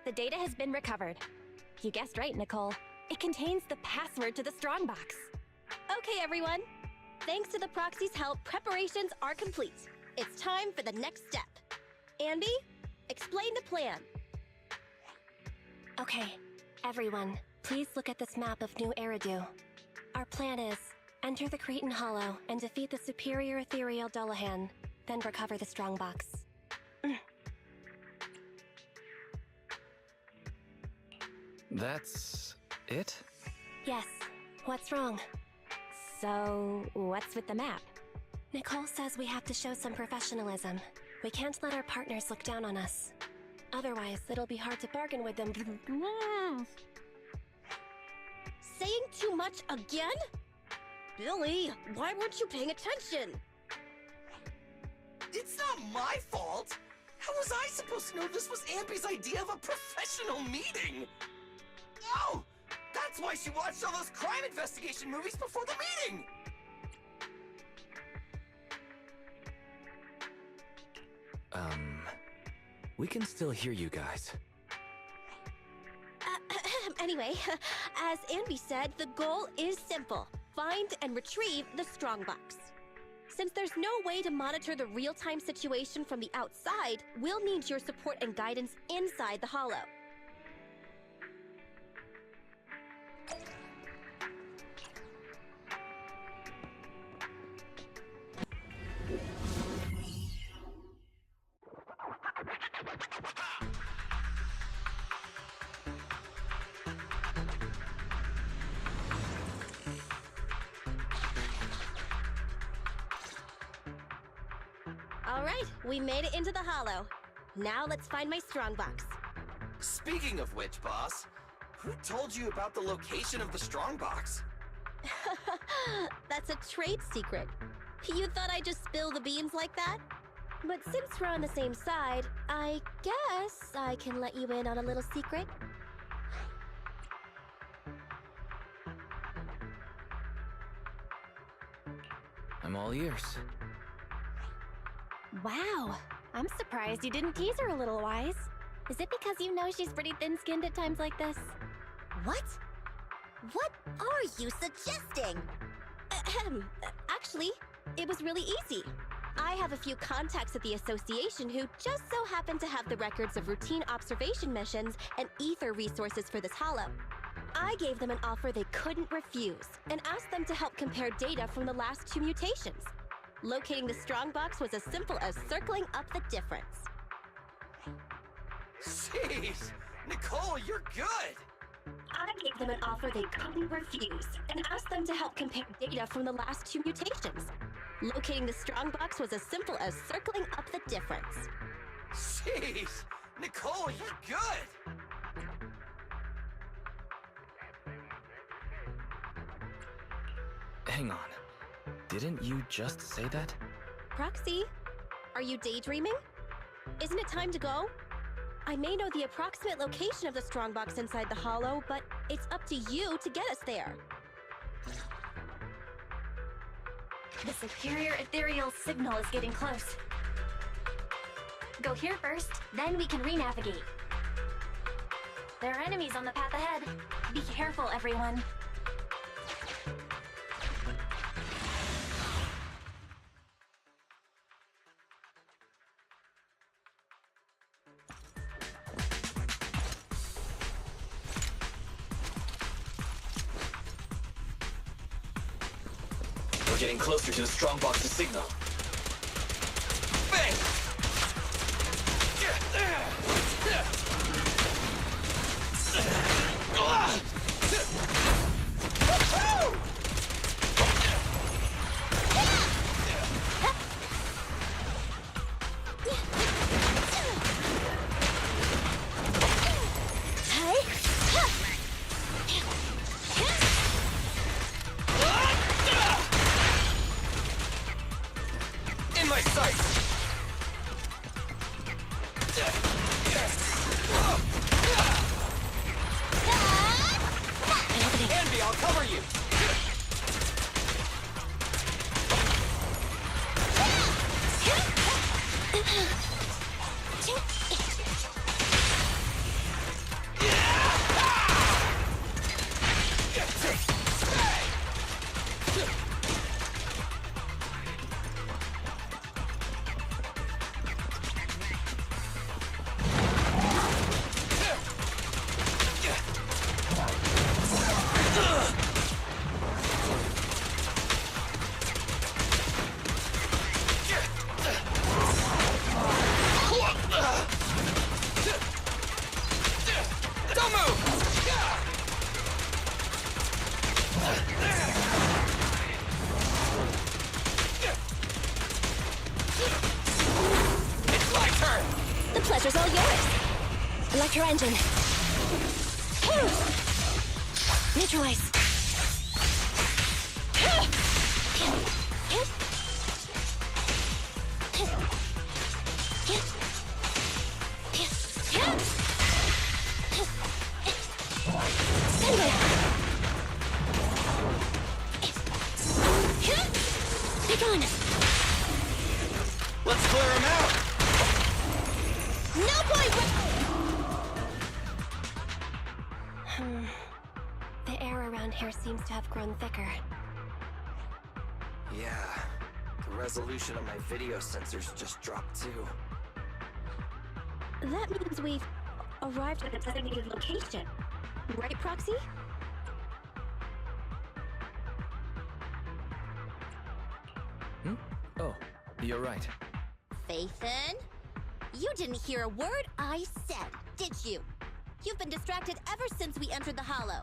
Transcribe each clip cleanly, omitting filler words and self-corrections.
The data has been recovered. You guessed right, Nicole. It contains the password to the strongbox. Okay, everyone. Thanks to the Proxy's help, preparations are complete. It's time for the next step. Andy, explain the plan. Okay, everyone, please look at this map of New Eridu. Our plan is enter the Cretan Hollow and defeat the superior ethereal Dullahan, then recover the strongbox. That's it? Yes. What's wrong? So, what's with the map? Nicole says we have to show some professionalism. We can't let our partners look down on us. Otherwise, it'll be hard to bargain with them. Saying too much again? Billy, why weren't you paying attention? It's not my fault! How was I supposed to know this was Ampy's idea of a professional meeting? Oh! That's why she watched all those crime investigation movies before the meeting! We can still hear you guys. Anyway, as Andy said, the goal is simple. Find and retrieve the strongbox. Since there's no way to monitor the real-time situation from the outside, we'll need your support and guidance inside the Hollow. Alright, we made it into the Hollow. Now let's find my strongbox. Speaking of which, boss, who told you about the location of the strongbox? That's a trade secret. You thought I'd just spill the beans like that? But since we're on the same side, I guess I can let you in on a little secret. I'm all ears. Wow, I'm surprised you didn't tease her a little, Wise. Is it because you know she's pretty thin-skinned at times like this? What? What are you suggesting? Actually, it was really easy. I have a few contacts at the association who just so happen to have the records of routine observation missions and ether resources for this Hollow. I gave them an offer they couldn't refuse and asked them to help compare data from the last 2 mutations. Locating the strongbox was as simple as circling up the difference. Jeez! Nicole, you're good! I gave them an offer they couldn't refuse and asked them to help compare data from the last 2 mutations. Locating the strongbox was as simple as circling up the difference. Jeez! Nicole, you're good! Hang on. Didn't you just say that? Proxy, are you daydreaming? Isn't it time to go? I may know the approximate location of the strongbox inside the Hollow, but it's up to you to get us there. The superior ethereal signal is getting close. Go here first, then we can re-navigate. There are enemies on the path ahead. Be careful, everyone. We're getting closer to the strongbox's signal. Bang! engine. Neutralize. Be gone. Let's clear him out! No point! The air around here seems to have grown thicker. Yeah, the resolution of my video sensors just dropped too. That means we've arrived at a designated location. Right, Proxy? Oh, you're right. Faithin? You didn't hear a word I said, did you? You've been distracted ever since we entered the Hollow.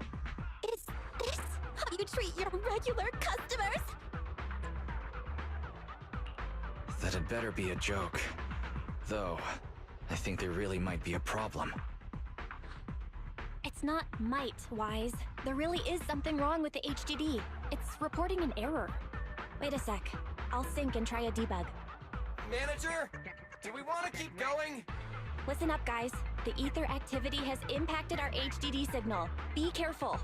Is this how you treat your regular customers? That had better be a joke. Though, I think there really might be a problem. It's not might, Wise. There really is something wrong with the HDD. It's reporting an error. Wait a sec. I'll sync and try a debug. Manager, do we want to keep going? Listen up, guys. The ether activity has impacted our HDD signal. Be careful.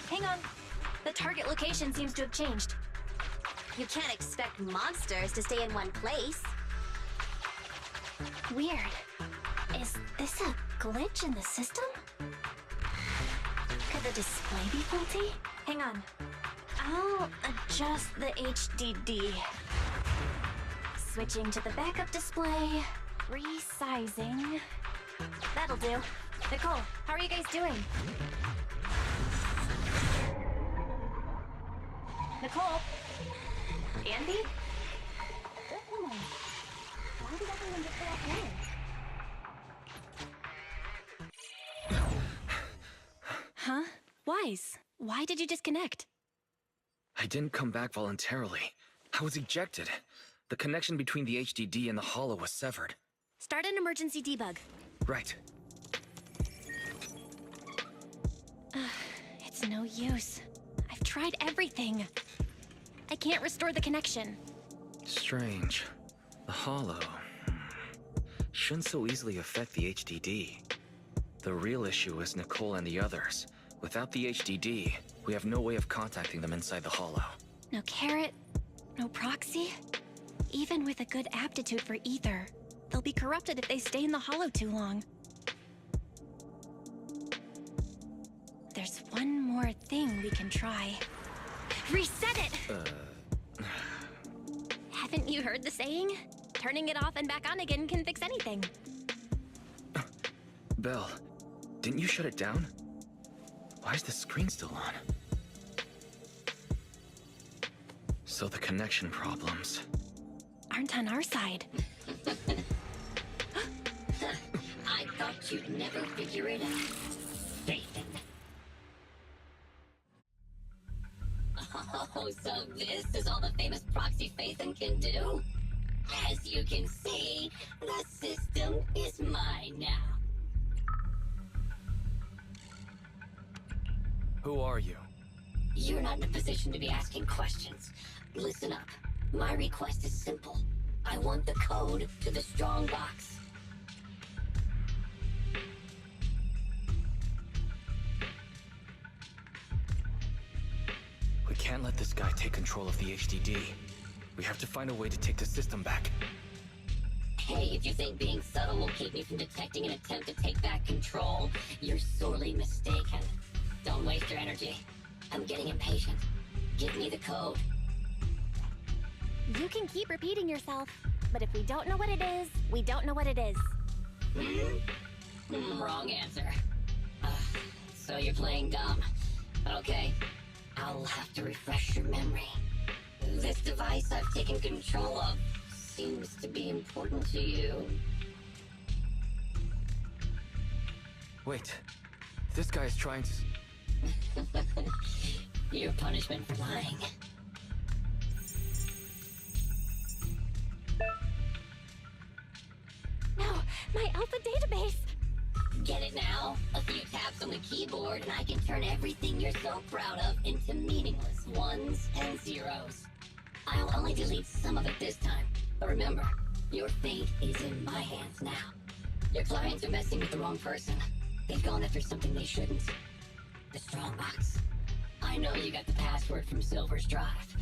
Hang on. The target location seems to have changed. You can't expect monsters to stay in one place. Weird. Is this a glitch in the system? Could the display be faulty? Hang on. I'll adjust the HDD. Switching to the backup display. Resizing. That'll do. Nicole, how are you guys doing? Nicole? Andy? Why did everyone get put out here? Huh? Wise, why did you disconnect? I didn't come back voluntarily. I was ejected. The connection between the HDD and the Hollow was severed. Start an emergency debug. Right. It's no use. I've tried everything. I can't restore the connection. Strange. The Hollow shouldn't so easily affect the HDD. The real issue is Nicole and the others. Without the HDD, we have no way of contacting them inside the Hollow. No carrot, no proxy. Even with a good aptitude for ether, they'll be corrupted if they stay in the Hollow too long. There's one more thing we can try. Reset it! Haven't you heard the saying? Turning it off and back on again can fix anything. Belle, didn't you shut it down? Why is the screen still on? So the connection problems aren't on our side. I thought you'd never figure it out. Faithin. Oh, so this is all the famous Proxy Faithin can do? As you can see, the system is mine now. Who are you? You're not in a position to be asking questions. Listen up. My request is simple. I want the code to the strong box. We can't let this guy take control of the HDD. We have to find a way to take the system back. Hey, if you think being subtle will keep me from detecting an attempt to take back control, you're sorely mistaken. Don't waste your energy. I'm getting impatient. Give me the code. You can keep repeating yourself, but if we don't know what it is, we don't know what it is. Wrong answer. So you're playing dumb. Okay, I'll have to refresh your memory. This device I've taken control of seems to be important to you. Wait, this guy's trying to... Your punishment for lying. No, my Alpha database! Get it now? A few taps on the keyboard and I can turn everything you're so proud of into meaningless ones and zeros. I'll only delete some of it this time, but remember, your fate is in my hands now. Your clients are messing with the wrong person. They've gone after something they shouldn't. The strongbox. I know you got the password from Silver's drive.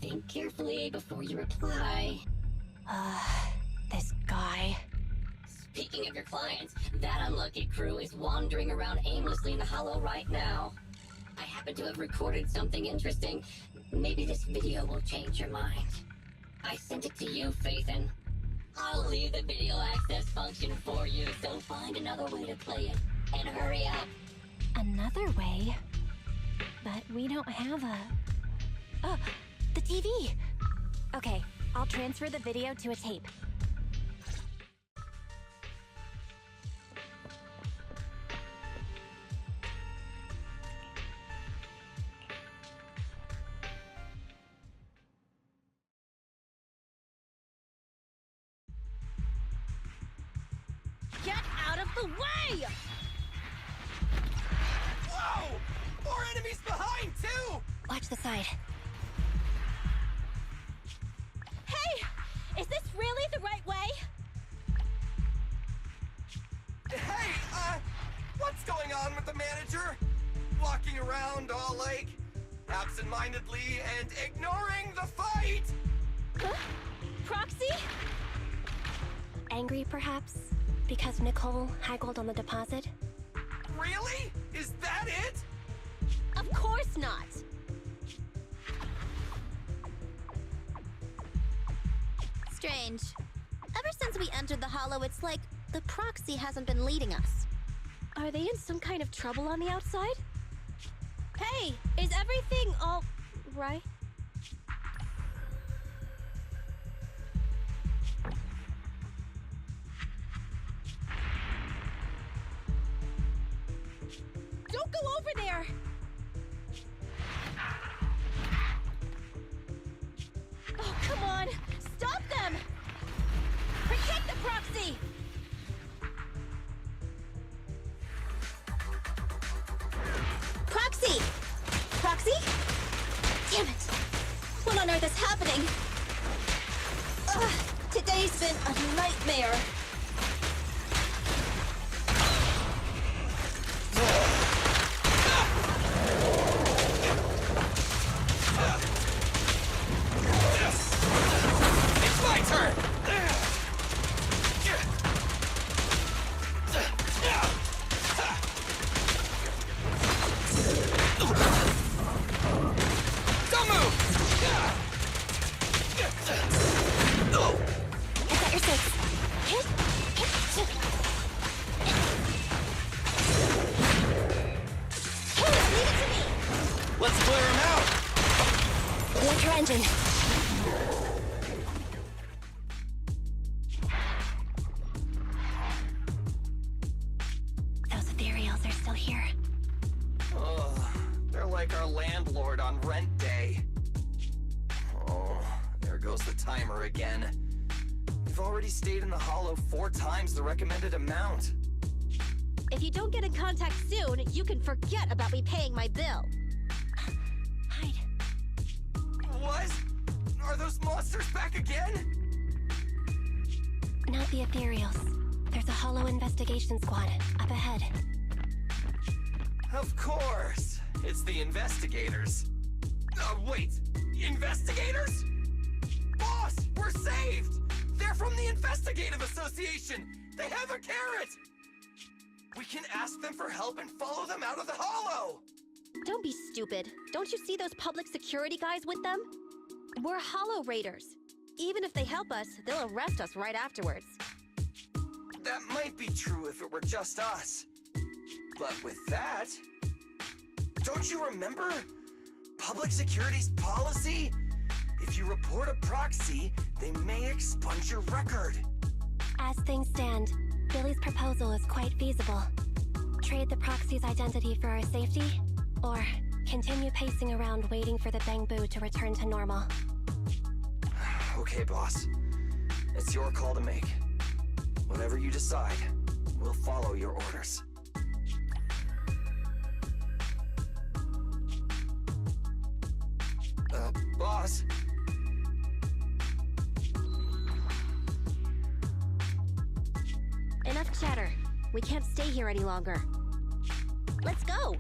Think carefully before you reply. This guy. Speaking of your clients, that unlucky crew is wandering around aimlessly in the hollow right now. I happen to have recorded something interesting. Maybe this video will change your mind. I sent it to you, Faithin. I'll leave the video access function for you, so find another way to play it. And hurry up. Another way? But we don't have a... Oh, the TV! Okay, I'll transfer the video to a tape. Get out of the way! Whoa! More enemies behind, too! Watch the side. Hey! Is this really the right way? Hey, what's going on with the manager? Walking around all like, absent-mindedly and ignoring the fight! Huh? Proxy? Angry, perhaps? Because Nicole haggled on the deposit? Really? Is that it? Of course not! Strange. Ever since we entered the Hollow, it's like the Proxy hasn't been leading us. Are they in some kind of trouble on the outside? Hey, is everything all right? Don't go over there! Oh, come on! Stop them! Protect the Proxy! Proxy! Proxy? Damn it! What on earth is happening? Ugh, today's been a nightmare. It's my turn! Don't move! I've got your six. Hit! Hey, leave it to me! Let's clear him out! Electro engine. Those ethereals are still here. Oh, they're like our landlord on rent day. Oh, there goes the timer again. We've already stayed in the Hollow 4 times the recommended amount. If you don't get in contact soon, you can forget about me paying my bill. Hide. What? Are those monsters back again? Not the ethereals. There's a Hollow investigation squad up ahead. Of course. It's the investigators. Wait. Investigators? Boss, we're saved! They're from the Investigative Association! They have a carrot! We can ask them for help and follow them out of the Hollow! Don't be stupid. Don't you see those public security guys with them? We're Hollow Raiders. Even if they help us, they'll arrest us right afterwards. That might be true if it were just us. But with that... Don't you remember? Public security's policy? If you report a proxy, they may expunge your record. As things stand, Billy's proposal is quite feasible. Trade the proxy's identity for our safety, or continue pacing around waiting for the Bangbu to return to normal. Okay, boss. It's your call to make. Whatever you decide, we'll follow your orders. Boss? Enough chatter. We can't stay here any longer. Let's go!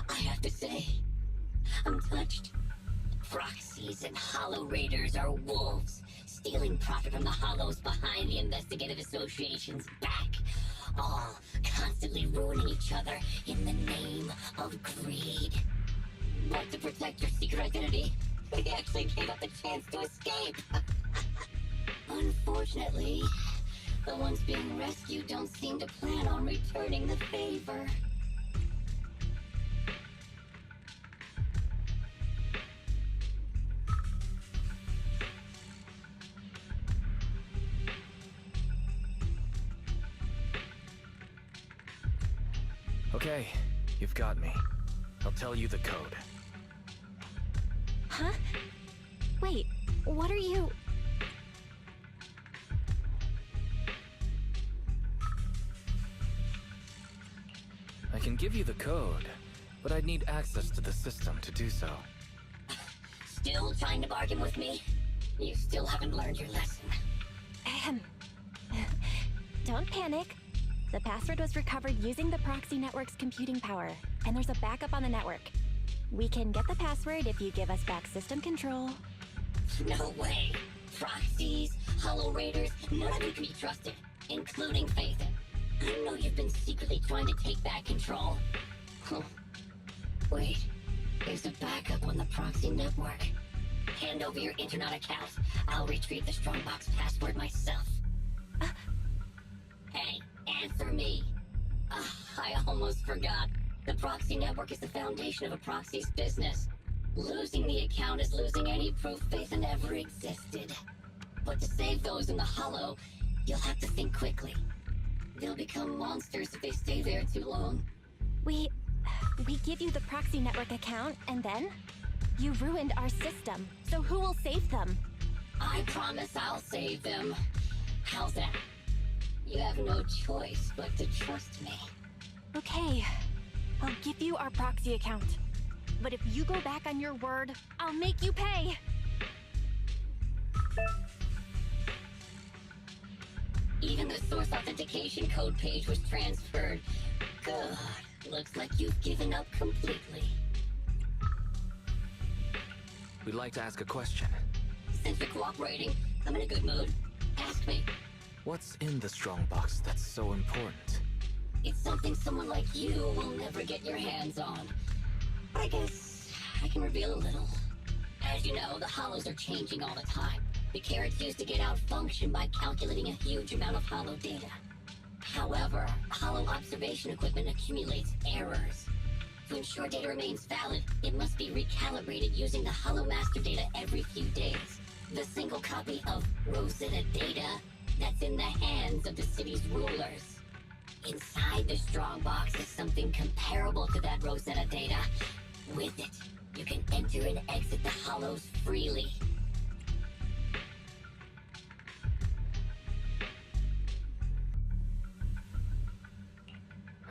I have to say, I'm touched. Proxies and Hollow Raiders are wolves, stealing profit from the Hollows behind the Investigative Association's back, all constantly ruining each other in the name of greed. But to protect your secret identity, they actually gave up the chance to escape. Unfortunately, the ones being rescued don't seem to plan on returning the favor. Okay, you've got me. I'll tell you the code. Huh? Wait, what are you... I can give you the code, but I'd need access to the system to do so. Still trying to bargain with me? You still haven't learned your lesson. Ahem. Don't panic. The password was recovered using the Proxy network's computing power, and there's a backup on the network. We can get the password if you give us back system control. No way. Proxies, Hollow Raiders, none of you can be trusted, including Phaethon. I know you've been secretly trying to take back control. Huh. Wait, there's a backup on the Proxy network. Hand over your internet account. I'll retrieve the Strongbox password myself. Hey, answer me. I almost forgot. The Proxy network is the foundation of a Proxy's business. Losing the account is losing any proof Phaethon ever existed. But to save those in the Hollow, you'll have to think quickly. They'll become monsters if they stay there too long. We give you the Proxy network account, and then? You ruined our system, so who will save them? I promise I'll save them. How's that? You have no choice but to trust me. Okay, I'll give you our Proxy account. But if you go back on your word, I'll make you pay! Even the source authentication code page was transferred. God, looks like you've given up completely. We'd like to ask a question. Since you're cooperating, I'm in a good mood. Ask me. What's in the Strongbox that's so important? It's something someone like you will never get your hands on. I guess I can reveal a little. As you know, the Hollows are changing all the time. The carrots used to get out-functioned by calculating a huge amount of Hollow data. However, Hollow observation equipment accumulates errors. To ensure data remains valid, it must be recalibrated using the Hollow master data every few days. The single copy of Rosetta data that's in the hands of the city's rulers. Inside the Strongbox is something comparable to that Rosetta data. With it, you can enter and exit the Hollows freely.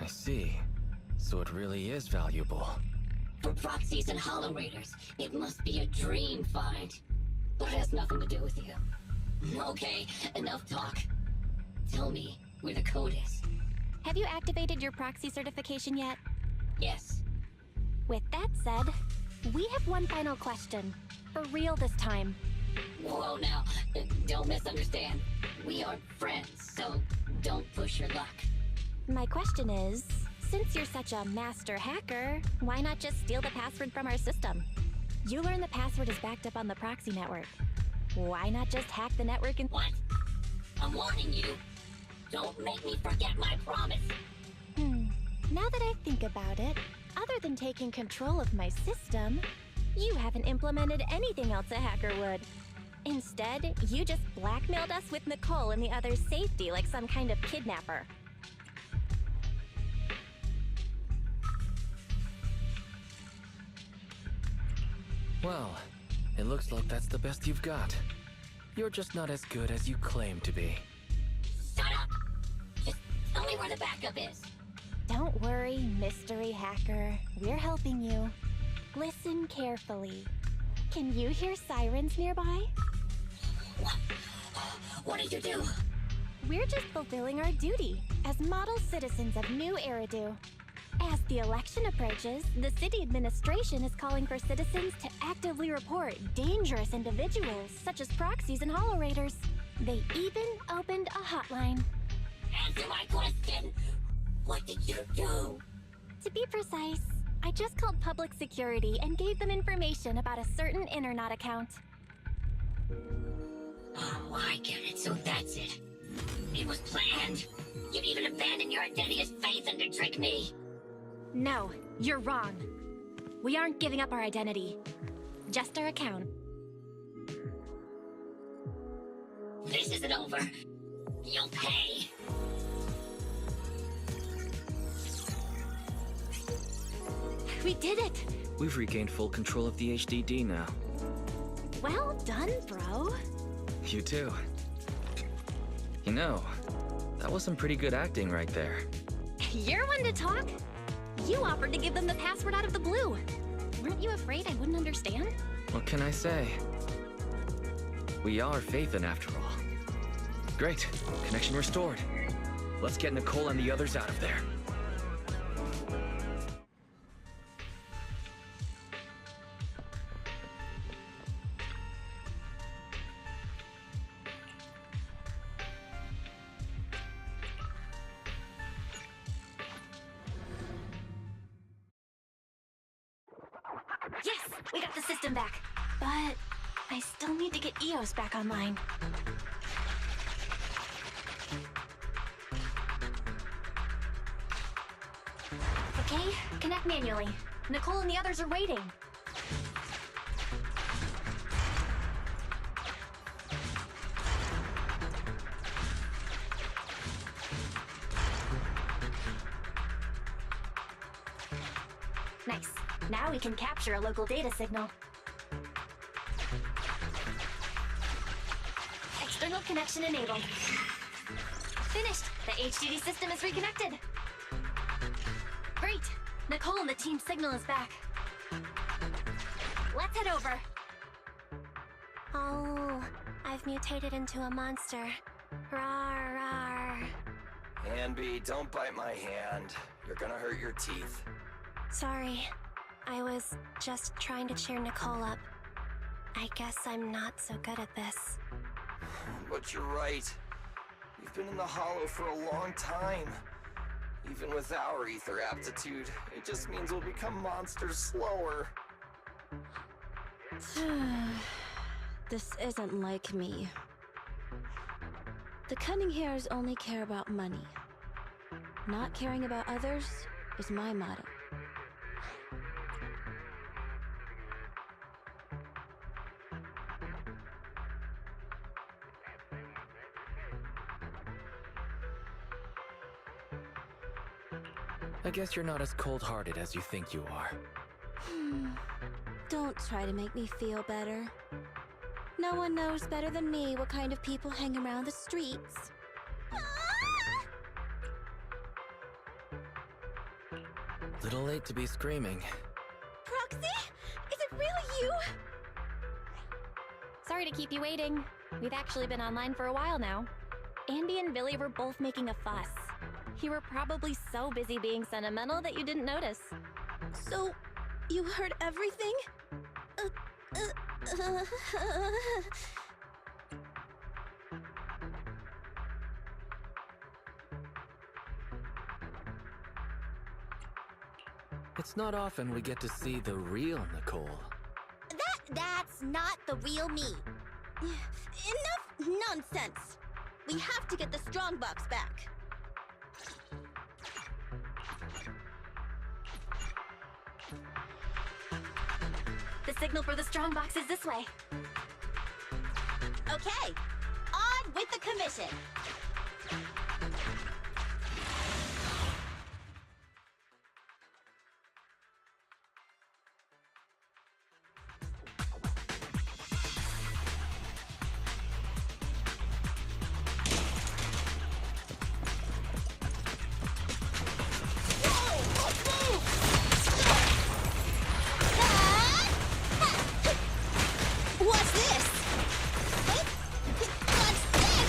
I see. So it really is valuable. For Proxies and Hollow Raiders, it must be a dream find. But it has nothing to do with you. Okay, enough talk. Tell me where the code is. Have you activated your Proxy certification yet? Yes. With that said, we have one final question. For real this time. Whoa, now, don't misunderstand. We are friends, so don't push your luck. My question is, since you're such a master hacker, why not just steal the password from our system? You learn the password is backed up on the Proxy network. Why not just hack the network and— What? I'm warning you. Don't make me forget my promise. Now that I think about it, other than taking control of my system, you haven't implemented anything else a hacker would. Instead, you just blackmailed us with Nicole and the others' safety like some kind of kidnapper. Well, it looks like that's the best you've got. You're just not as good as you claim to be. Shut up! Just tell me where the backup is. Don't worry, mystery hacker. We're helping you. Listen carefully. Can you hear sirens nearby? What did you do? We're just fulfilling our duty as model citizens of New Eridu. As the election approaches, the city administration is calling for citizens to actively report dangerous individuals such as proxies and holo raiders. They even opened a hotline. Answer my question! What did you do? To be precise, I just called public security and gave them information about a certain Internet account. Oh, I get it, so that's it. It was planned. You'd even abandon your identity as Faith to trick me. No, you're wrong. We aren't giving up our identity. Just our account. This isn't over. You'll pay. We did it! We've regained full control of the HDD now. Well done, bro. You too. You know, that was some pretty good acting right there. You're one to talk. You offered to give them the password out of the blue. Weren't you afraid I wouldn't understand? What can I say? We are Faithin after all. Great. Connection restored. Let's get Nicole and the others out of there. Yes! We got the system back. But I still need to get EOS back online. Okay, connect manually. Nicole and the others are waiting. Nice. Now we can capture a local data signal. External connection enabled. Finished! The HDD system is reconnected. Great! Nicole and the team's signal is back. Let's head over. Oh, I've mutated into a monster. Rawr, rawr. Anby, don't bite my hand. You're gonna hurt your teeth. Sorry. I was just trying to cheer Nicole up. I guess I'm not so good at this. But you're right. We've been in the hollow for a long time. Even with our ether aptitude, it just means we'll become monsters slower. This isn't like me. The cunning Hares only care about money. Not caring about others is my motto. I guess you're not as cold-hearted as you think you are. Don't try to make me feel better. No one knows better than me what kind of people hang around the streets. Little late to be screaming. Proxy? Is it really you? Sorry to keep you waiting. We've actually been online for a while now. Andy and Billy were both making a fuss. You were probably so busy being sentimental that you didn't notice. So, you heard everything? It's not often we get to see the real Nicole. That's not the real me. Enough nonsense. We have to get the strongbox back. The signal for the strongbox is this way. Okay, on with the commission. What's this? What's this?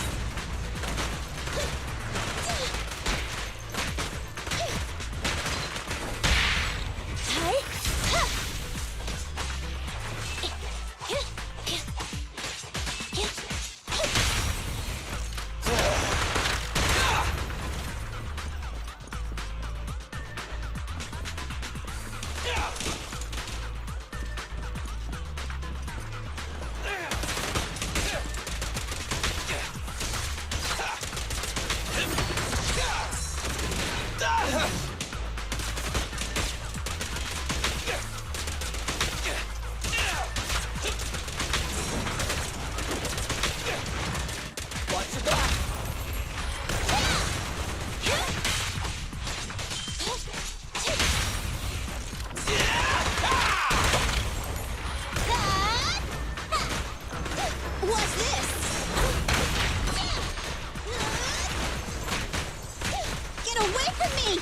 What's this? Get away from me!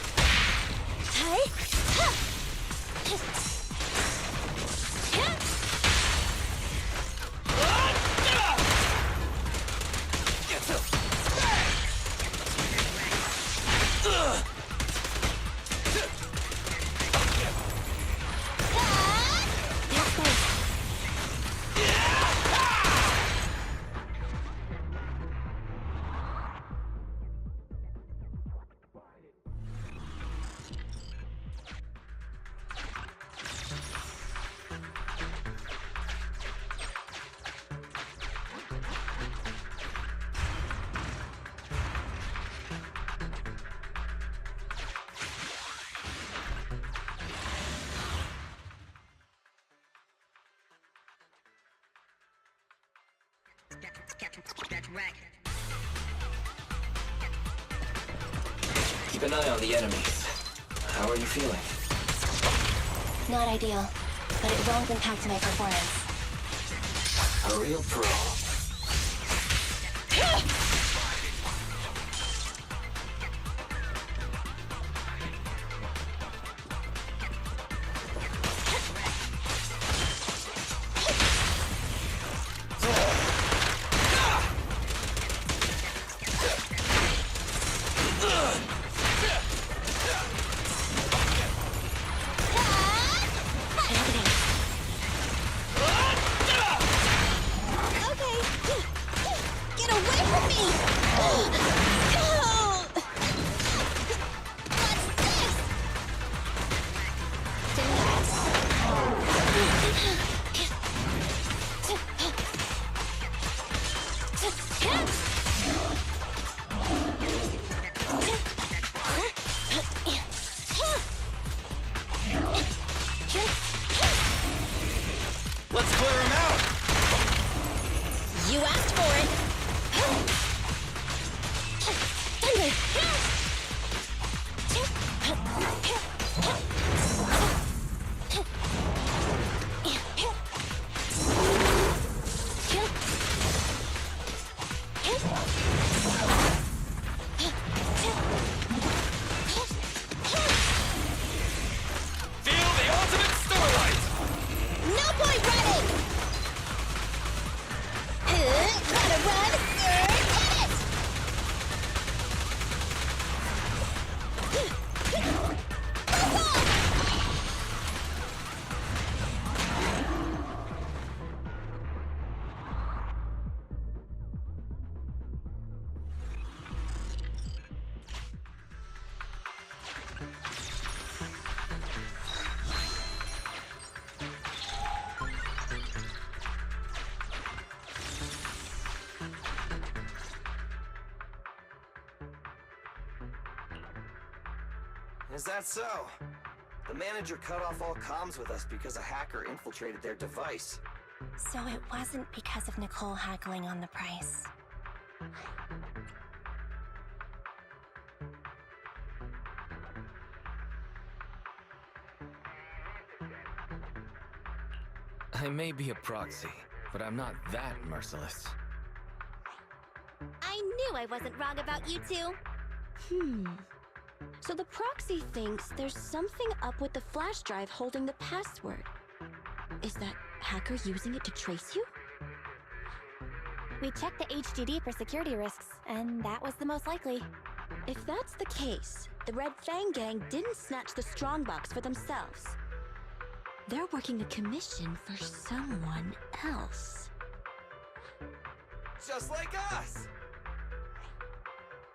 That's right. Keep an eye on the enemies. How are you feeling? Not ideal, but it won't impact my performance. A real pro. Get away from me! Is that so? The manager cut off all comms with us because a hacker infiltrated their device. So it wasn't because of Nicole haggling on the price. I may be a proxy, but I'm not that merciless. I knew I wasn't wrong about you two. So the proxy thinks there's something up with the flash drive holding the password. Is that hacker using it to trace you? We checked the HDD for security risks, and that was the most likely. If that's the case, the Red Fang gang didn't snatch the strongbox for themselves. They're working a commission for someone else. Just like us!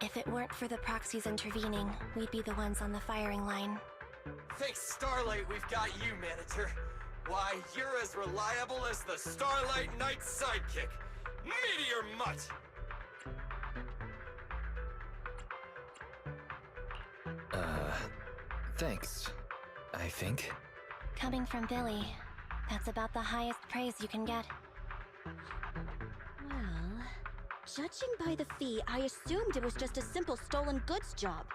If it weren't for the proxies intervening, we'd be the ones on the firing line. Thanks Starlight, we've got you, manager. Why, you're as reliable as the Starlight Knight's sidekick, Meteor Mutt! Thanks, I think. Coming from Billy, that's about the highest praise you can get. Well, judging by the fee, I assumed it was just a simple stolen goods job.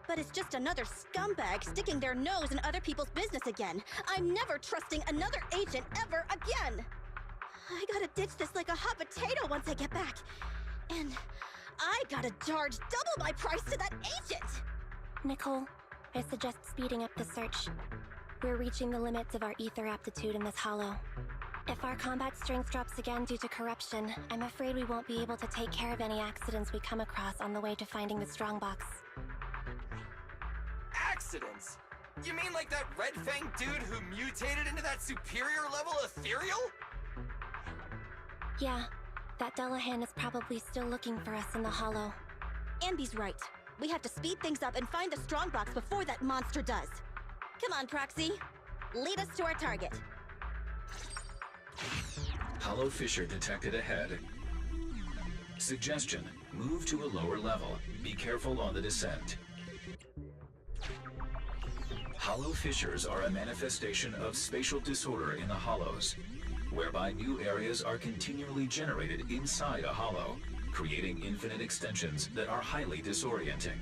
But it's just another scumbag sticking their nose in other people's business again. I'm never trusting another agent ever again. I gotta ditch this like a hot potato once I get back. And I gotta charge double my price to that agent! Nicole, I suggest speeding up the search. We're reaching the limits of our ether aptitude in this hollow. If our combat strength drops again due to corruption, I'm afraid we won't be able to take care of any accidents we come across on the way to finding the strongbox. Accidents? You mean like that Red Fang dude who mutated into that superior level ethereal? Yeah, that Dullahan is probably still looking for us in the hollow. Andy's right. We have to speed things up and find the strongbox before that monster does. Come on, Proxy. Lead us to our target. Hollow fissure detected ahead. Suggestion, move to a lower level. Be careful on the descent. Hollow fissures are a manifestation of spatial disorder in the hollows, whereby new areas are continually generated inside a hollow, creating infinite extensions that are highly disorienting.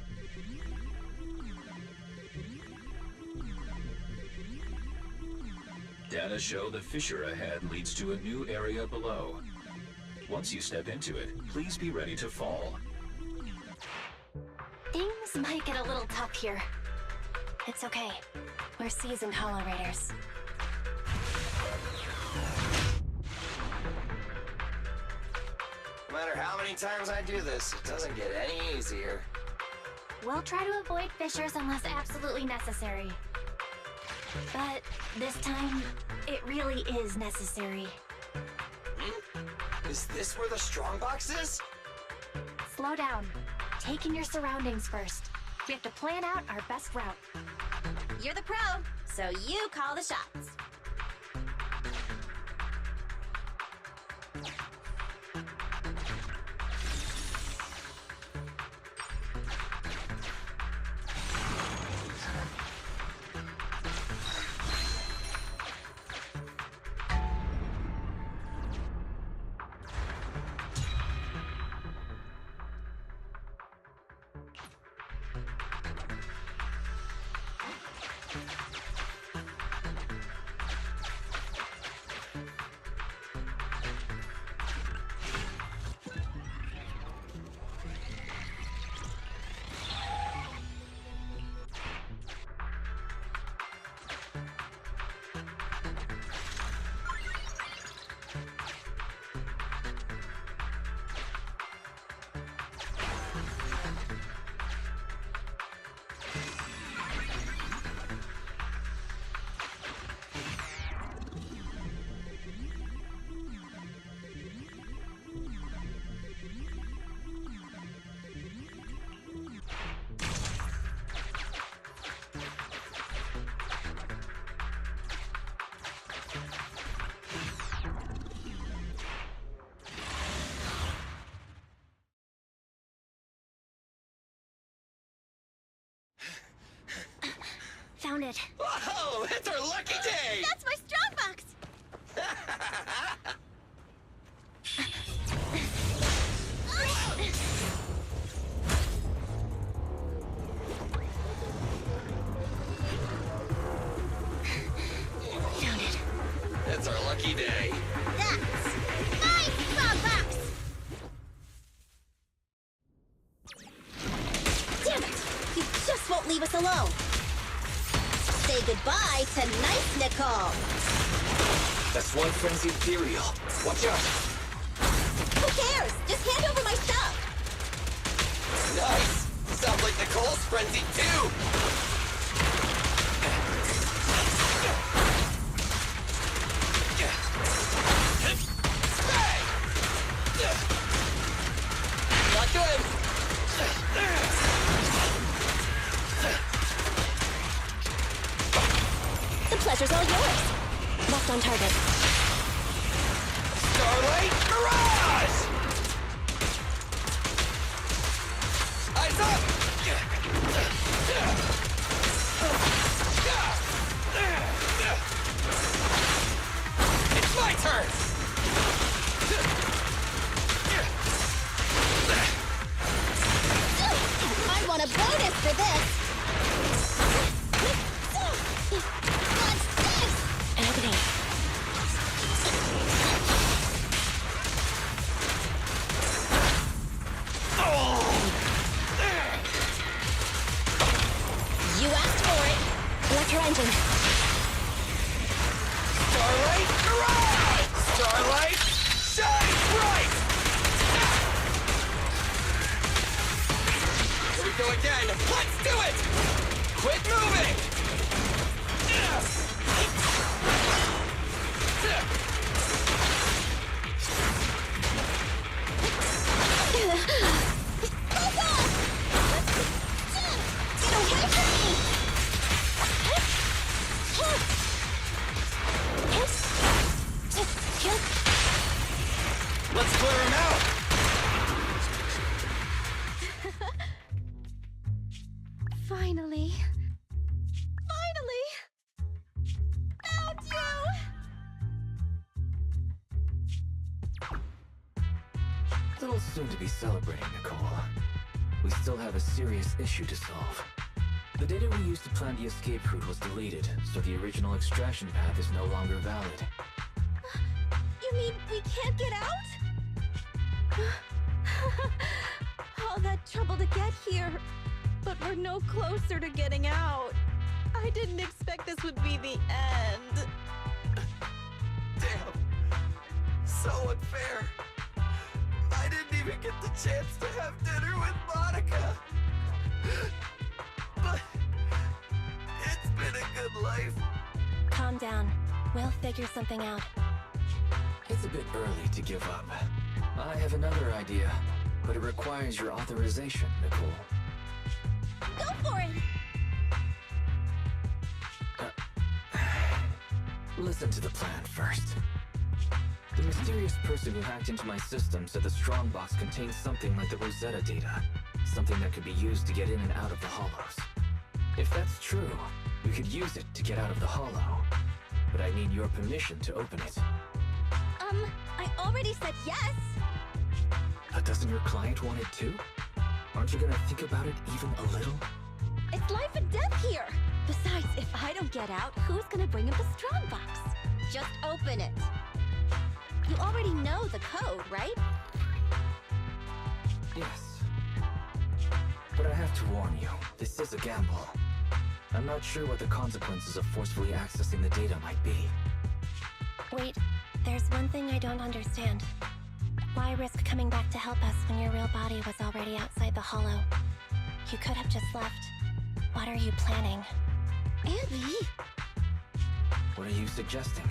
Data show the fissure ahead leads to a new area below. Once you step into it, please be ready to fall. Things might get a little tough here. It's okay. We're seasoned Hollow Raiders. No matter how many times I do this, it doesn't get any easier. We'll try to avoid fissures unless absolutely necessary. But this time, it really is necessary. Is this where the strongbox is? Slow down. Take in your surroundings first. We have to plan out our best route. You're the pro, so you call the shots. it. Whoa, it's our lucky day! That's my strongbox! Found it. It's our lucky day. That's my strongbox! Damn it! You just won't leave us alone! Say goodbye to nice Nicole! That's one frenzied ethereal. Watch out! Who cares? Just hand over my stuff! Nice! Sounds like Nicole's frenzied too! Not good! The pleasure's all yours. Locked on target. Starlight Mirage! Eyes up! It's my turn! I want a bonus for this! What's this? Agony. You asked for it! Electro engine. Starlight Mirage! Starlight shine bright! Here we go again! Let's do it! Quit moving! Hold on! Get away from me! Let's clear him out! Finally. Finally! Found you! Little soon to be celebrating, Nicole. We still have a serious issue to solve. The data we used to plan the escape route was deleted, so the original extraction path is no longer valid. You mean we can't get out? All that trouble to get here, but we're no closer to getting out. I didn't expect this would be the end. Damn. So unfair. I didn't even get the chance to have dinner with Monica. But it's been a good life. Calm down. We'll figure something out. It's a bit early to give up. I have another idea, but it requires your authorization, Nicole. Go for it! Listen to the plan first. The mysterious person who hacked into my system said the strongbox contains something like the Rosetta data, something that could be used to get in and out of the hollows. If that's true, we could use it to get out of the hollow, but I need your permission to open it. I already said yes! But doesn't your client want it too? Aren't you gonna think about it even a little? It's life and death here! Besides, if I don't get out, who's gonna bring him the strongbox? Just open it. You already know the code, right? Yes. But I have to warn you, this is a gamble. I'm not sure what the consequences of forcefully accessing the data might be. Wait, there's one thing I don't understand. Why risk coming back to help us when your real body was already outside the hollow? You could have just left. What are you planning? Andy! What are you suggesting?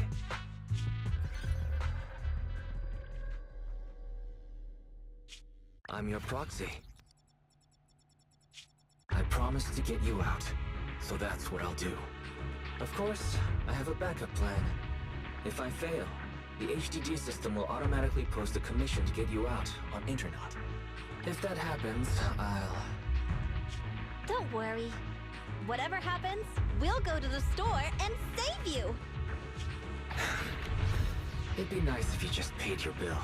I'm your proxy. I promised to get you out, so that's what I'll do. Of course, I have a backup plan. If I fail, the HDD system will automatically post a commission to get you out on Internet. If that happens, I'll... Don't worry. Whatever happens, we'll go to the store and save you. It'd be nice if you just paid your bill.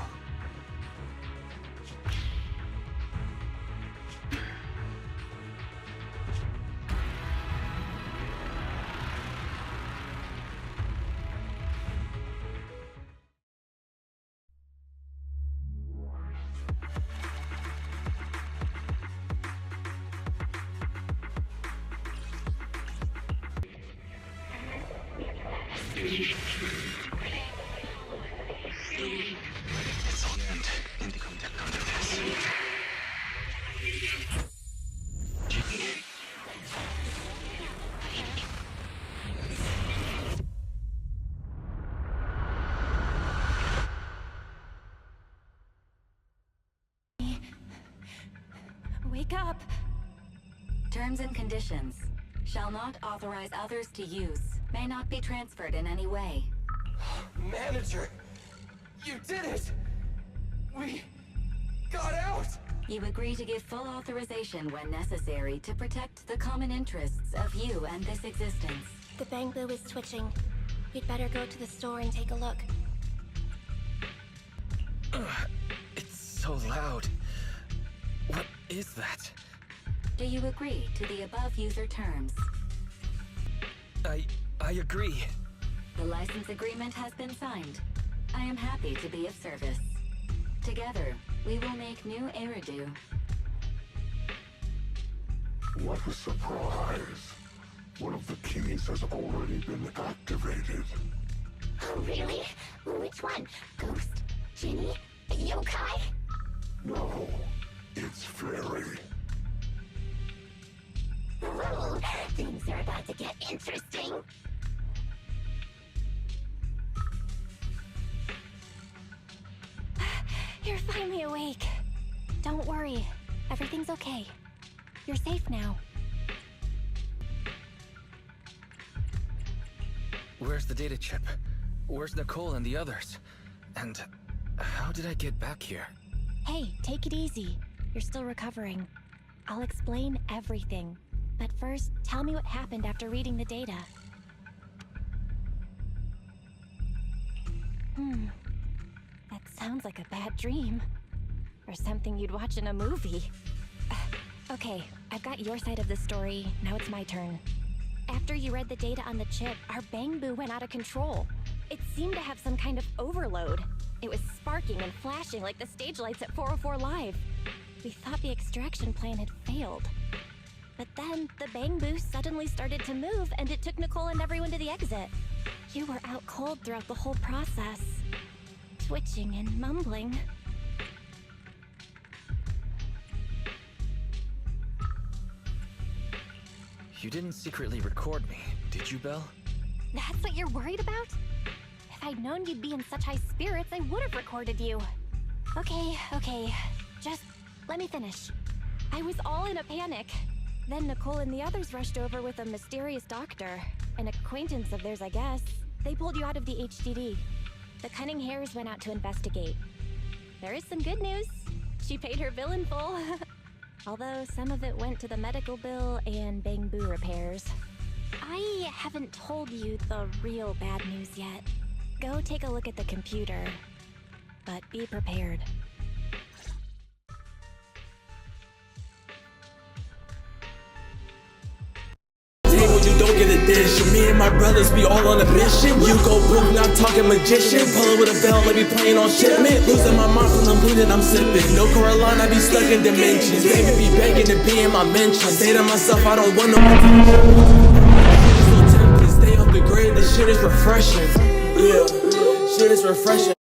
Wake up! Terms and conditions. Shall not authorize others to use. May not be transferred in any way. Manager! You did it! We got out! You agree to give full authorization when necessary to protect the common interests of you and this existence. The Bangbu is twitching. You'd better go to the store and take a look. It's so loud. What is that? Do you agree to the above user terms? I agree. The license agreement has been signed. I am happy to be of service. Together, we will make new Eridu. What a surprise. One of the keys has already been activated. Oh, really? Which one? Ghost? Genie? Yokai? No, it's Fairy. Ooh, things are about to get interesting. You're finally awake. Don't worry. Everything's okay. You're safe now. Where's the data chip? Where's Nicole and the others? And how did I get back here? Hey, take it easy. You're still recovering. I'll explain everything. But first, tell me what happened after reading the data. That sounds like a bad dream. Or something you'd watch in a movie. Okay, I've got your side of the story. Now it's my turn. After you read the data on the chip, our Bangbu went out of control. It seemed to have some kind of overload. It was sparking and flashing like the stage lights at 404 Live. We thought the extraction plan had failed. But then, the Bangbu suddenly started to move, and it took Nicole and everyone to the exit. You were out cold throughout the whole process. Twitching and mumbling. You didn't secretly record me, did you, Belle? That's what you're worried about? If I'd known you'd be in such high spirits, I would have recorded you. Okay. Just let me finish. I was all in a panic. Then Nicole and the others rushed over with a mysterious doctor. An acquaintance of theirs, I guess. They pulled you out of the HDD. The cunning Hares went out to investigate. There is some good news. She paid her bill in full. Although some of it went to the medical bill and Bangbu repairs. I haven't told you the real bad news yet. Go take a look at the computer. But be prepared. You don't get a dish. Me and my brothers be all on a mission. You go broke, not talking magician. Pulling with a bell, like be playing on shipment. Losing my mind from the bleeding I'm sipping. No Coraline, I be stuck in dimensions. Baby be begging to be in my mention. I say to myself, I don't want no more. So tempted, stay off the grid. This shit is refreshing. Yeah, shit is refreshing.